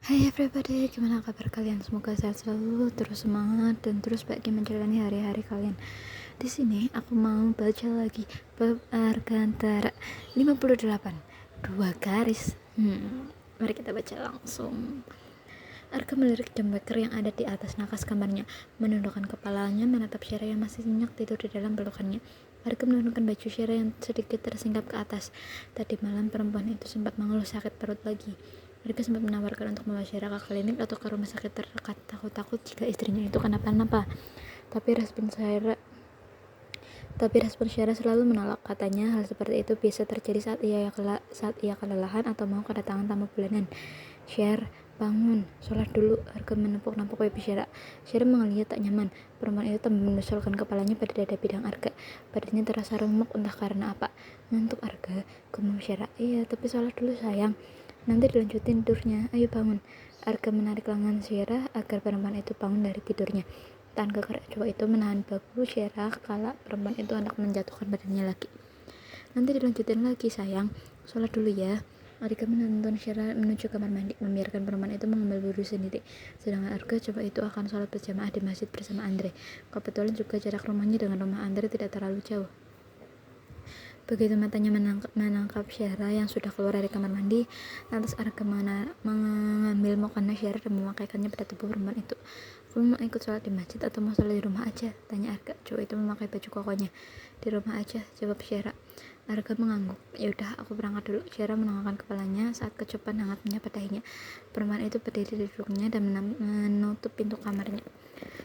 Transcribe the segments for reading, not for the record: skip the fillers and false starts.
Hai everybody, gimana kabar kalian? Semoga sehat selalu, terus semangat, dan terus bahagia menjalani hari-hari kalian. Di sini aku mau baca lagi bab Argantara 58, dua garis. Mari kita baca langsung. Arga melirik Jembeker yang ada di atas nakas kamarnya, menundukkan kepalanya menatap Syera yang masih nyenyak tidur di dalam pelukannya. Arga menurunkan baju Syera yang sedikit tersingkap ke atas. Tadi malam perempuan itu sempat mengeluh sakit perut lagi. Arga sempat menawarkan untuk membawa Syera ke klinik atau ke rumah sakit terdekat, takut-takut jika istrinya itu kenapa-napa. Tapi respon Syara selalu menolak. Katanya hal seperti itu bisa terjadi saat ia kelelahan atau mau kedatangan tamu bulanan. Syar, bangun, sholat dulu. Arga menepuk-nepuk pipi Syara. Syara mengeliyat tak nyaman. Perempuan itu tambah menusulkan kepalanya pada dada bidang Arga. Badannya terasa remuk entah karena apa. Ngantuk Arga, gumam Syara. Iya, tapi sholat dulu sayang. Nanti dilanjutin tidurnya. Ayo bangun. Arga menarik lengan Syara agar perempuan itu bangun dari tidurnya. Tangan gerak cowok itu menahan bahu Syara kala perempuan itu hendak menjatuhkan badannya lagi. Nanti dilanjutin lagi sayang. Sholat dulu ya. Arga menuntun Syara menuju kamar mandi, membiarkan perempuan itu mengambil wudhu sendiri. Sedangkan Arga coba itu akan sholat berjamaah di masjid bersama Andre. Kebetulan juga jarak rumahnya dengan rumah Andre tidak terlalu jauh. Begitu matanya menangkap Syara yang sudah keluar dari kamar mandi, lantas Arga mengambil mukena Syara dan memakaikannya pada tubuh perempuan itu. Kamu mau ikut sholat di masjid atau mau sholat di rumah aja? Tanya Arga. Cowok itu memakai baju kokonya. Di rumah aja, jawab Syara. Arga mengangguk. Yaudah, aku berangkat dulu. Syara menengahkan kepalanya saat kecupan hangat menyapa dahinya. Perempuan itu berdiri di duduknya dan menutup pintu kamarnya.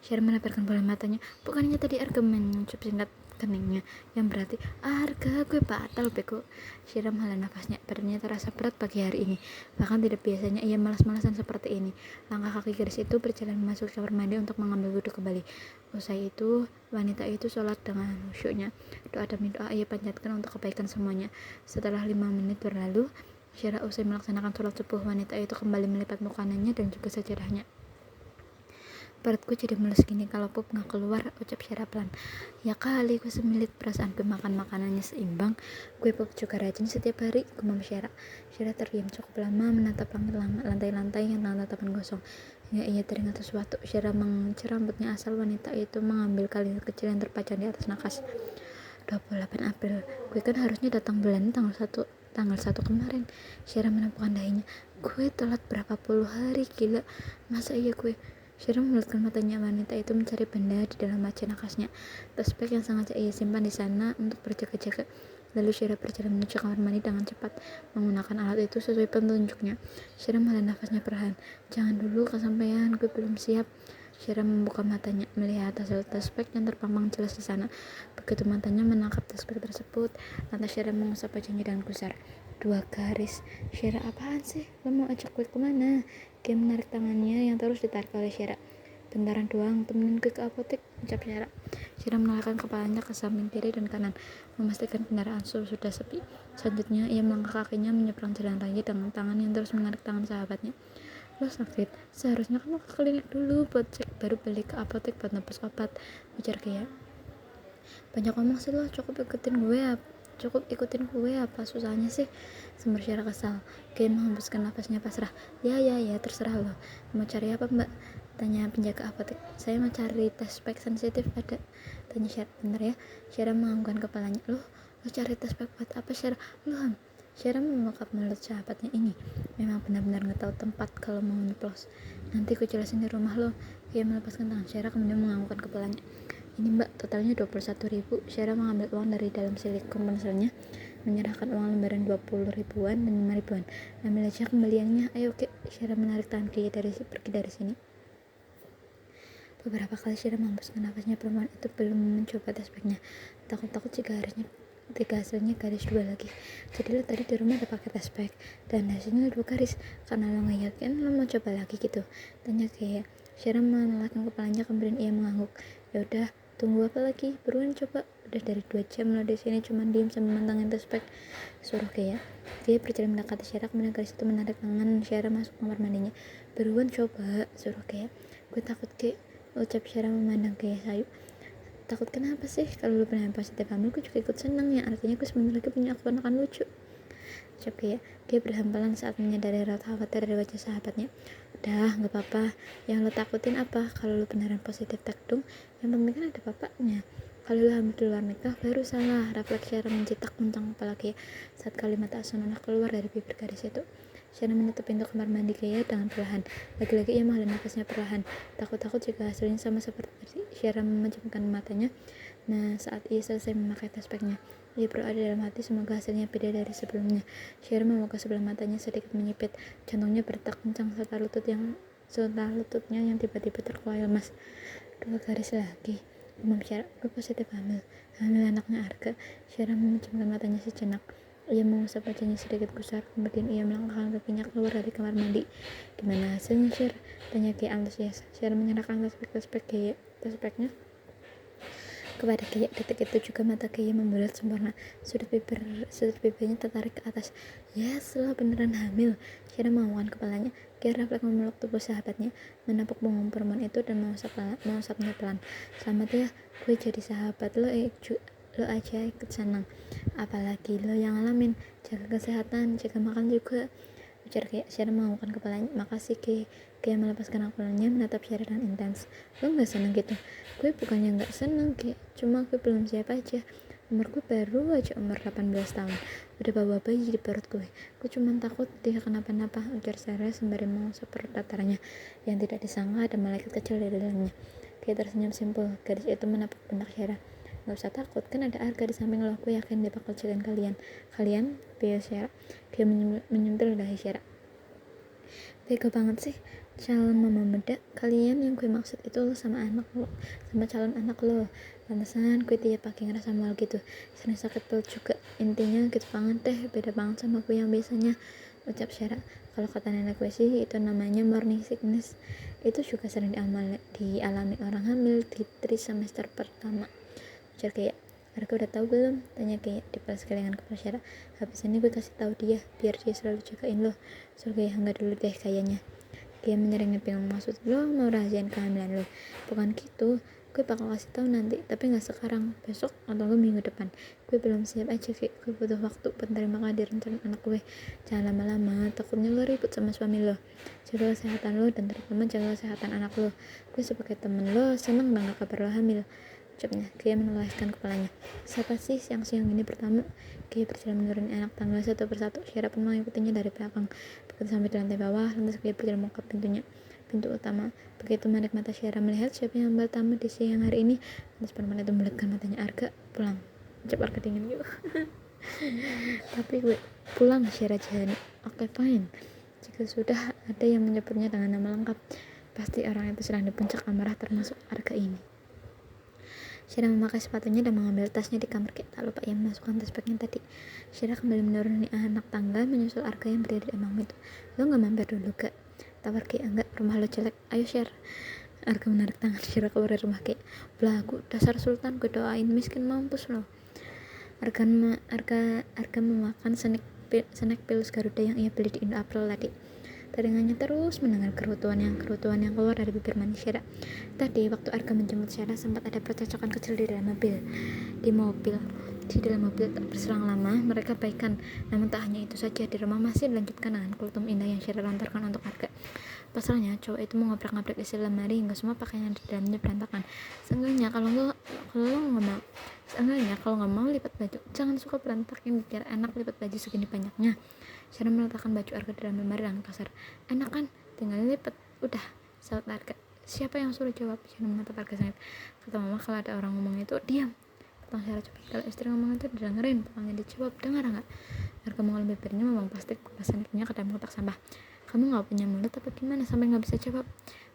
Syara menebarkan bola matanya. Bukannya tadi Arga mencup singkat keningnya yang berarti Arga gue batal beko. Syara menghela nafasnya. Badannya terasa berat pagi hari ini. Bahkan tidak biasanya ia malas-malasan seperti ini. Langkah kaki gadis itu berjalan masuk kamar mandi untuk mengambil wudhu kembali. Usai itu, wanita itu sholat dengan khusyuknya. Doa demi doa ia panjatkan untuk kebaikan semuanya. Setelah 5 menit berlalu, Syara usai melaksanakan sholat subuh, wanita itu kembali melipat mukananya dan juga sajadahnya. Perutku jadi mulus gini kalau pup gak keluar, ucap Syara pelan. Ya kali gue semilit perasaan gue makan makanannya seimbang. Gue pup juga rajin setiap hari, gumam Syara. Syara terdiam cukup lama menatap lantai-lantai yang dengan tatapan gosong. Hingga ia teringat sesuatu. Syara mengecer rambutnya asal wanita itu mengambil kalender kecil yang terpajang di atas nakas. 28 April, gue kan harusnya datang bulan tanggal 1 kemarin. Syara menepukkan dahinya. Gue telat berapa puluh hari, gila. Masa iya gue? Syara membulatkan matanya. Wanita itu mencari benda di dalam maja nakasnya. Tasbih yang sengaja ia simpan di sana untuk berjaga-jaga. Lalu Syara berjalan menuju kamar mandi dengan cepat, menggunakan alat itu sesuai petunjuknya. Syara menghela nafasnya perlahan. Jangan dulu kesampaian, gue belum siap. Syara membuka matanya, melihat hasil tasbih yang terpampang jelas di sana. Begitu matanya menangkap tasbih tersebut, lantas Syara mengusap wajahnya dengan gusar. 2 garis. Syara, apaan sih? Lo mau ajak gue kemana? Dia menarik tangannya yang terus ditarik oleh Syara. Bentaran doang, temenin gue ke apotek, ucap Syara. Syara menolakkan kepalanya ke samping kiri dan kanan, memastikan kendaraan sudah sepi. Selanjutnya, ia melangkah kakinya menyeberang jalan raya dengan tangan yang terus menarik tangan sahabatnya. Lo sakit, seharusnya kamu ke klinik dulu buat cek, baru balik ke apotek buat nebus obat, ujar Kia. Banyak ngomong sih lo, cukup ikutin gue apa susahnya sih, sumber Syara kesal. Kia menghembuskan nafasnya pasrah. Ya terserah lo. Mau cari apa mbak? Tanya penjaga apotek. Saya mau cari tes pack sensitif, ada? Tanya Syara. Bentar ya. Syara menganggukkan kepalanya. Lo cari tes pack buat apa Syara? Lo Syara membokap mulut sahabatnya ini. Memang benar-benar gak tahu tempat kalau mau nyeplos. Nanti ku jelasin di rumah lo. Ia melepaskan tangan Syara kemudian menganggukkan kepalanya. Ini mbak, totalnya 21.000. Syara mengambil uang dari dalam silikon ponselnya, menyerahkan uang lembaran 20 ribuan dan 5 ribuan. Ambil aja kembaliannya, ayo oke. Syara menarik tangan Kia pergi dari sini. Beberapa kali Syara menghembuskan nafasnya. Perempuan itu belum mencoba tasbihnya. Takut-takut jika hasilnya garis 2 lagi. Jadi lo tadi di rumah ada pakai tasbih dan hasilnya 2 garis. Karena lo gak yakin, lo mau coba lagi gitu? Tanya Kia. Syara menolakkan kepalanya kemudian ia mengangguk. Yaudah, tunggu apa lagi? Buruan coba. Udah dari 2 jam lo di sini cuma diem sambil mentangin tasbih, suruh Kia. Dia berjalan mendekati Syara, kemudian garis itu menarik tangan Syara masuk kamar mandinya. Buruan coba, suruh Kia. Gue takut Ki, ucap Syara memandang Kia sayu. Takut kenapa sih? Kalau lu pengen positif hamil, gue juga ikut seneng ya. Artinya gue sebentar lagi punya keponakan lucu. Ucap Gia berhampalan saat menyadari raut khawatir dari wajah sahabatnya. Udah, gak apa-apa. Yang lo takutin apa? Kalau lo beneran positif takdung, yang penting kan ada bapaknya. Kalau lo hamil di luar nikah, baru salah. Refleks Syara mencitak kencang kepala Gia saat kalimat asononah keluar dari bibir gadis itu. Syara menutup pintu kamar mandi Gia dengan perlahan. Lagi-lagi ia menghela nafasnya perlahan. Takut-takut jika hasilnya sama seperti tadi. Syara memejamkan matanya. Nah, saat ia selesai memakai tespeknya, ia berdoa dalam hati semoga hasilnya beda dari sebelumnya. Syara membuka sebelah matanya sedikit menyipit, jantungnya berdetak kencang serta lututnya yang tiba-tiba terkoyak lemas. 2 garis lagi, umum Syara, gue positif hamil anaknya Arka. Syara memejamkan matanya sejenak. Ia mengusap wajahnya sedikit gusar, kemudian ia melangkahkan kakinya keluar dari kamar mandi. Gimana hasilnya, Syar? Tanya Gia antusias. Syara menyerahkan tespeknya kepada Gia. Detik itu juga mata Gia membulat sempurna. Sudut bibirnya tertarik ke atas. Yes, lo beneran hamil. Syara menganggukkan kepalanya. Gia refleks memeluk tubuh sahabatnya, menepuk punggung perempuan itu dan mengusapnya pelan. Selamat ya, gue jadi sahabat lo aja ikut senang. Apalagi lo yang ngalamin. Jaga kesehatan, jaga makan juga, ujar Gia. Syara menganggukkan kepalanya. Makasih Gia melepaskan akulannya, menatap Syara dengan intens. Lo gak seneng gitu? Gue bukannya gak seneng Gia, cuma gue belum siap aja. Umur gue baru aja umur 18 tahun, udah bawa bayi di perut gue cuma takut dia kenapa-napa, ujar Syara sembari mengusap perut datarnya yang tidak disangka ada malaikat kecil di dalamnya. Gia tersenyum simpul. Gadis itu menepuk pundak Syara. Gak usah takut, kan ada Arga di samping lo. Aku yakin dia bakal jagain kalian biar Syara. Dia menyentil dahi Syara. Bego banget sih, calon mama muda. Kalian yang gue maksud itu lo sama calon anak lo. Pantesan gue tiap pagi ngerasa mual gitu, sering sakit perut juga. Intinya gitu banget deh, beda banget sama gue yang biasanya, ucap Syara. Kalau kata nenek gue sih itu namanya morning sickness. Itu juga sering dialami orang hamil di semester pertama, ujar kayak. Arga udah tahu belum? Tanya kayak dibalas kelingan kepala Syara. Habis ini gue kasih tahu dia biar dia selalu jagain lo. So kayak enggak dulu deh kayaknya. Dia menyeringai bingung, maksud lo mau rahasiain kehamilan lo? Bukan gitu, gue bakal kasih tahu nanti, tapi nggak sekarang, besok atau lo minggu depan. Gue belum siap aja kayak, gue butuh waktu menerima kehadiran calon anak gue. Jangan lama-lama, takutnya lo ribut sama suami lo. Jaga kesehatan lo dan terutama jaga kesehatan anak lo. Gue sebagai temen lo seneng dengar kabar lo hamil, ucapnya. Gia menolehkan kepalanya. Siapa sih siang ini pertama? Gia berjalan menuruni anak tangga satu persatu. Syara pun mengikutinya dari belakang. Begitu sampai di lantai bawah, lantas Gia berjalan membuka pintu utama. Begitu menarik mata Syara melihat siapa yang ambil tamu di siang hari ini, lantas perempuan itu melihatkan matanya. Arga, pulang. Ucap Arga dingin juga. Tapi gue pulang, Syara jalani. Oke, fine. Jika sudah ada yang menyebutnya dengan nama lengkap, pasti orang itu sedang di puncak amarah, termasuk Arga ini. Syara memakai sepatunya dan mengambil tasnya di kamar Gia. Tak lupa ia memasukkan tespeknya tadi. Syara kembali menuruni anak tangga menyusul Arga yang berdiri di ambang pintu. Lo gak mampir dulu gak? Tawar Gia. Enggak, rumah lo jelek. Ayo Syara. Arga menarik tangan Syara keluar dari rumah Gia. Belagu, dasar sultan, gue doain miskin mampus lo. Arga memakan snack pilus Garuda yang ia beli di Indo April tadi. Telinganya terus mendengar kerutuan yang keluar dari bibir manis Syara. Tadi waktu Arga menjemput Syara sempat ada percekcokan kecil di dalam mobil. Di dalam mobil tak berselang lama mereka baikan. Namun tak hanya itu saja, di rumah masih dilanjutkan dengan kultum indah yang Syara lontarkan untuk Arga. Pasalnya cowok itu mengobrak-ngabrik isi lemari hingga semua pakaian di dalamnya berantakan. Seenggaknya kalau nggak mau lipat baju, jangan suka berantakin, biar enak lipat baju segini banyaknya. Syara meletakkan baju Arga di dalam lemari dengan kasar. Enak kan, tinggal lipat, udah, saut Arga. Siapa yang suruh jawab? Syara menatap Arga sangat. Kata mama kalau ada orang ngomong itu diam. Potong Syara cepet. Kalau istri ngomong itu didengerin, pokoknya dijawab. Dengar nggak? Arga mengulur bibirnya membuang plastik bekas snacknya ke dalam kotak sampah. Kamu nggak punya mulut apa gimana sampai nggak bisa jawab?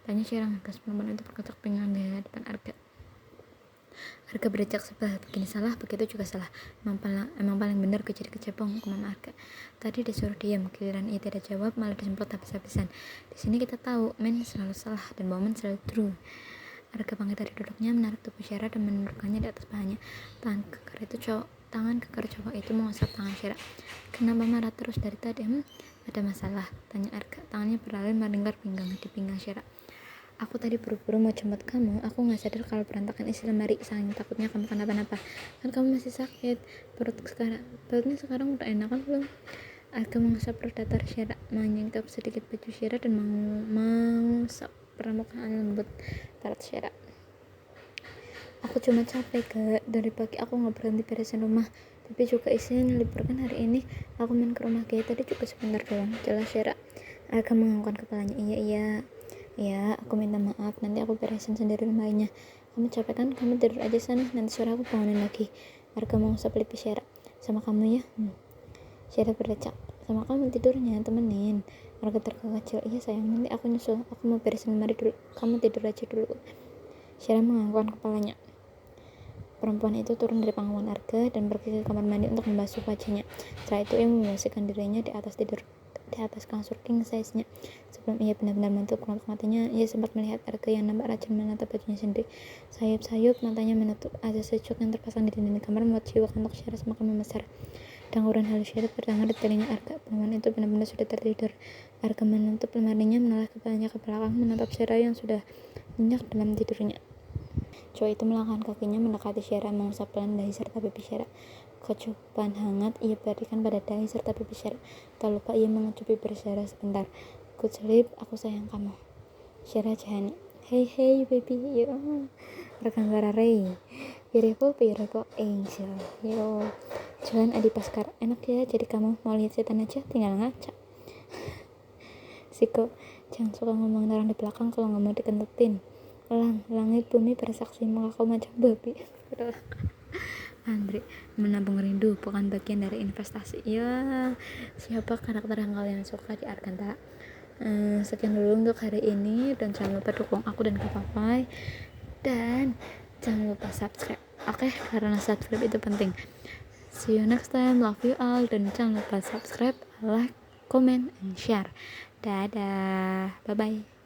Tanya Syara ngegas. Perempuan itu berkocak pinggang di depan Arga. Arga berjak sebelah, begini salah, begitu juga salah. Emang paling benar gue jadi kecebong, ke mama Arga. Tadi disuruh diam, giliran ia tidak jawab malah disemprot habis-habisan. Di sini kita tahu, men selalu salah dan woman selalu true. Arga bangkit dari duduknya, menarik tubuh Syara dan menundukkannya di atas pahanya. Tangan kekar cowok itu mengusap tangan Syara. Kenapa marah terus dari tadi? Ada masalah? Tanya Arga. Tangannya beralih melingkar di pinggang Syara. Aku tadi buru-buru mau jemput kamu, aku gak sadar kalau berantakan isi lemari, saking takutnya kamu kenapa-napa. Kan kamu masih sakit, perutnya sekarang udah enakan belum? Arka mengusap perut datar Syara, menyentuh sedikit baju Syara dan mengusap permukaan lembut tarat Syara. Aku cuma capek Kak, dari pagi aku gak berhenti beresin rumah. Tapi juga isinya libur kan hari ini. Aku main ke rumah Gaya tadi juga sebentar doang, jelas Syara. Arka menganggukkan kepalanya. Iya, aku minta maaf, nanti aku beresin sendiri rumahnya. Kamu capek kan, kamu tidur aja sana, nanti sore aku bangunin lagi. Arka mengusap pipi Syara. Sama kamu ya? Syara berdecak. Sama kamu tidurnya, temenin. Arka terkekecil. Iya sayang, nanti aku nyusul, aku mau beresin lemari dulu, kamu tidur aja dulu. Syara menganggukkan kepalanya. Perempuan itu turun dari pangkuan Arga dan pergi ke kamar mandi untuk membasuh wajahnya. Setelah itu ia membersihkan dirinya di atas kasur king size-nya. Sebelum ia benar-benar menutup kelopak matanya, ia sempat melihat Arga yang nampak rajin menatap bajunya sendiri. Sayup-sayup matanya menutup azas sejuk yang terpasang di dinding kamar membuat jiwa kantuk Syara semakin membesar. Danguran halus Syara terdengar di telinga Arga. Perempuan itu benar-benar sudah tertidur. Arga menutup lemarinya, menoleh kepalanya ke belakang, menatap Syara yang sudah nyenyak dalam tidurnya. Cowok itu melangkahkan kakinya mendekati Syara, mengusap pelan dahi serta pipi Syara. Kecupan hangat ia berikan pada dahi serta pipi Syara. Tak lupa ia mengecup bibir Syara sebentar. Good sleep, aku sayang kamu. Syara jahani. Hey baby, yo. Rekan Ray. Beautiful angel. Yo. Jalan Adi Paskar. Enak ya jadi kamu mau lihat setan aja tinggal ngaca. Siko, jangan suka ngomong orang di belakang kalau nggak mau dikentutin. Langit bumi bersaksi muka kau macam babi. Andre, menabung rindu bukan bagian dari investasi. Ya, siapa karakter yang kalian suka di Arkanta? Sekian dulu untuk hari ini, dan jangan lupa dukung aku dan Kapapai, dan jangan lupa subscribe, oke? Karena subscribe itu penting. See you next time, love you all, dan jangan lupa subscribe, like, comment, and share. Dadah, bye bye.